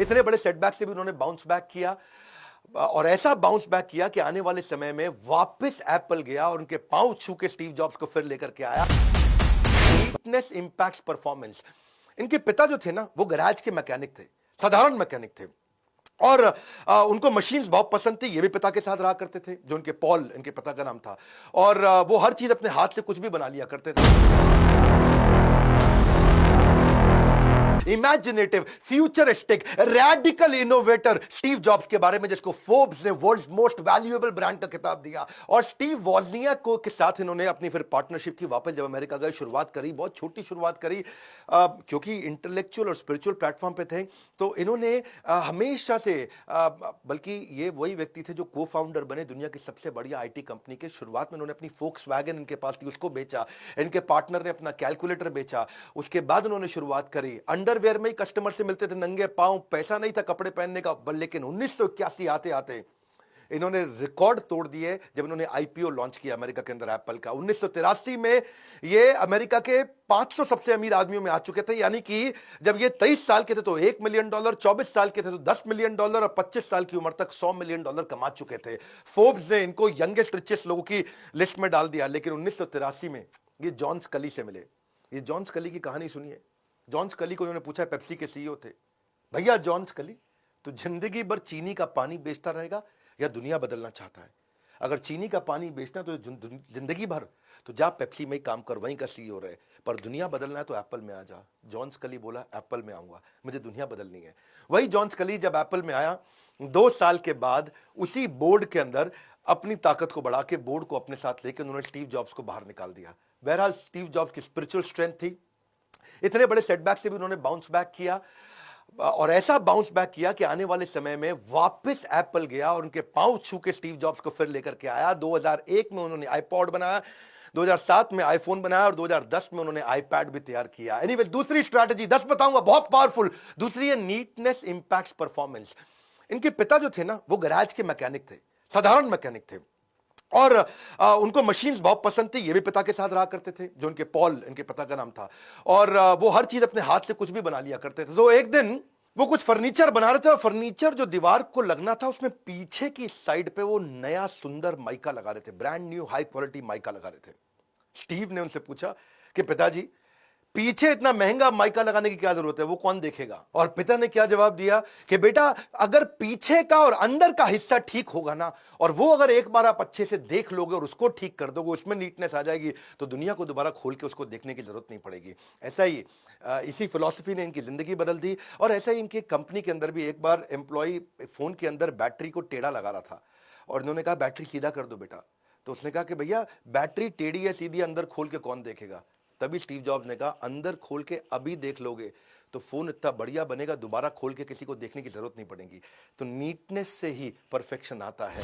इतने बड़े सेटबैक से भी उन्होंने बाउंस बैक किया और ऐसा बाउंस बैक किया कि आने वाले समय में वापस एप्पल गया और उनके पांव छू के स्टीव जॉब्स को फिर लेकर के आया। Neatness impact performance. इनके पिता जो थे ना, वो गैराज के मैकेनिक थे, साधारण मैकेनिक थे और उनको मशीन्स बहुत पसंद थी। ये भी पिता के साथ रहा करते थे, जो उनके पॉल इनके पिता का नाम था, और वो हर चीज अपने हाथ से कुछ भी बना लिया करते थे। Imaginative, futuristic, radical innovator Steve jobs के बारे में, जिसको फोर्ब्स ने वर्ल्ड्स मोस्ट वैल्यूएबल ब्रांड का खिताब दिया। और स्टीव वॉजनियाक को के साथ इन्होंने अपनी फिर पार्टनरशिप की। वापस जब अमेरिका गए, शुरुआत करी, बहुत छोटी शुरुआत करी, क्योंकि इंटेलेक्चुअल और स्पिरिचुअल प्लेटफॉर्म पे थे। तो इन्होंने हमेशा से, बल्कि ये वही व्यक्ति थे जो को फाउंडर बने दुनिया की सबसे बड़ी आईटी कंपनी के। शुरुआत में उन्होंने अपनी फोक्सवैगन इनके पास थी, उसको बेचा। इनके पार्टनर ने अपना कैलकुलेटर बेचा। उसके बाद उन्होंने शुरुआत करी। अंडरवेयर में ही कस्टमर से मिलते थे नंगे पांव, पैसा नहीं था कपड़े पहनने का। लेकिन 1981 आते आते इन्होंने रिकॉर्ड तोड़ दिए जब इन्होंने आईपीओ लॉन्च किया अमेरिका के अंदर एप्पल का। 1983 में ये अमेरिका के 500 सबसे अमीर आदमियों में आ चुके थे। यानी कि जब ये 23 साल के थे तो $1 मिलियन, 24 साल के थे तो $10 मिलियन, और 25 साल की उम्र तक $100 मिलियन कमा चुके थे। फोर्ब्स ने इनको यंगेस्ट रिचेस्ट लोगों की लिस्ट में डाल दिया। लेकिन 1983 में ये जॉन स्कली से मिले। ये जॉन स्कली की कहानी सुनिए। जॉन स्कली को उन्होंने पूछा, पेप्सी के सीईओ थे, भैया जॉन स्कली, तो जिंदगी भर चीनी का पानी बेचता रहेगा या दुनिया बदलना चाहता है? अगर चीनी का पानी बेचना तो जिंदगी भर तो जा पेप्सी में ही काम कर, वहीं का सीईओ रहे। पर दुनिया बदलना है तो एप्पल में आ जा। जॉन स्कली बोला, एप्पल में आऊंगा, मुझे दुनिया बदलनी है। वही जॉन स्कली जब एप्पल में आया, 2 साल के बाद उसी बोर्ड के अंदर अपनी ताकत को बढ़ा के बोर्ड को अपने साथ लेकर उन्होंने स्टीव जॉब्स को बाहर निकाल दिया। बहरहाल स्टीव जॉब्स की स्पिरिचुअल स्ट्रेंथ थी। इतने बड़े सेटबैक से भी उन्होंने बाउंस बैक किया और ऐसा बाउंस बैक किया कि आने वाले समय में वापस एप्पल गया और उनके पांव छू के स्टीव जॉब्स को फिर लेकर के आया। 2001 में उन्होंने आईपॉड बनाया, 2007 में आईफोन बनाया और 2010 में उन्होंने आईपैड भी तैयार किया। एनीवे, दूसरी स्ट्रैटेजी 10 बताऊंगा, बहुत पावरफुल। दूसरी है नीटनेस इंपैक्ट परफॉर्मेंस। इनके पिता जो थे ना, वो गैराज के मैकेनिक थे, साधारण मैकेनिक थे और उनको मशीन्स बहुत पसंद थी। ये भी पिता के साथ रहा करते थे, जो उनके पॉल इनके पिता का नाम था, और वो हर चीज अपने हाथ से कुछ भी बना लिया करते थे। तो एक दिन वो कुछ फर्नीचर बना रहे थे और फर्नीचर जो दीवार को लगना था, उसमें पीछे की साइड पे वो नया सुंदर माइका लगा रहे थे, brand new high quality mica लगा रहे थे। स्टीव ने उनसे पूछा कि पिताजी, पीछे इतना महंगा माइका लगाने की क्या जरूरत है, वो कौन देखेगा? और पिता ने क्या जवाब दिया कि बेटा, अगर पीछे का और अंदर का हिस्सा ठीक होगा ना, और वो अगर एक बार आप अच्छे से देख लोगे और उसको ठीक कर दोगे, उसमें नीटनेस आ जाएगी, तो दुनिया को दोबारा खोल के उसको देखने की जरूरत नहीं पड़ेगी। ऐसा ही इसी फिलॉसफी ने इनकी जिंदगी बदल दी। और ऐसा ही इनकी कंपनी के अंदर भी एक बार एम्प्लॉय फोन के अंदर बैटरी को टेढ़ा लगा रहा था और इन्होंने कहा, बैटरी सीधा कर दो बेटा। तो उसने कहा कि भैया, बैटरी टेढ़ी है सीधी, अंदर खोल के कौन देखेगा? तभी स्टीव जॉब्स ने कहा, अंदर खोल के अभी देख लोगे तो फोन इतना बढ़िया बनेगा, दोबारा खोल के किसी को देखने की जरूरत नहीं पड़ेगी। तो नीटनेस से ही परफेक्शन आता है।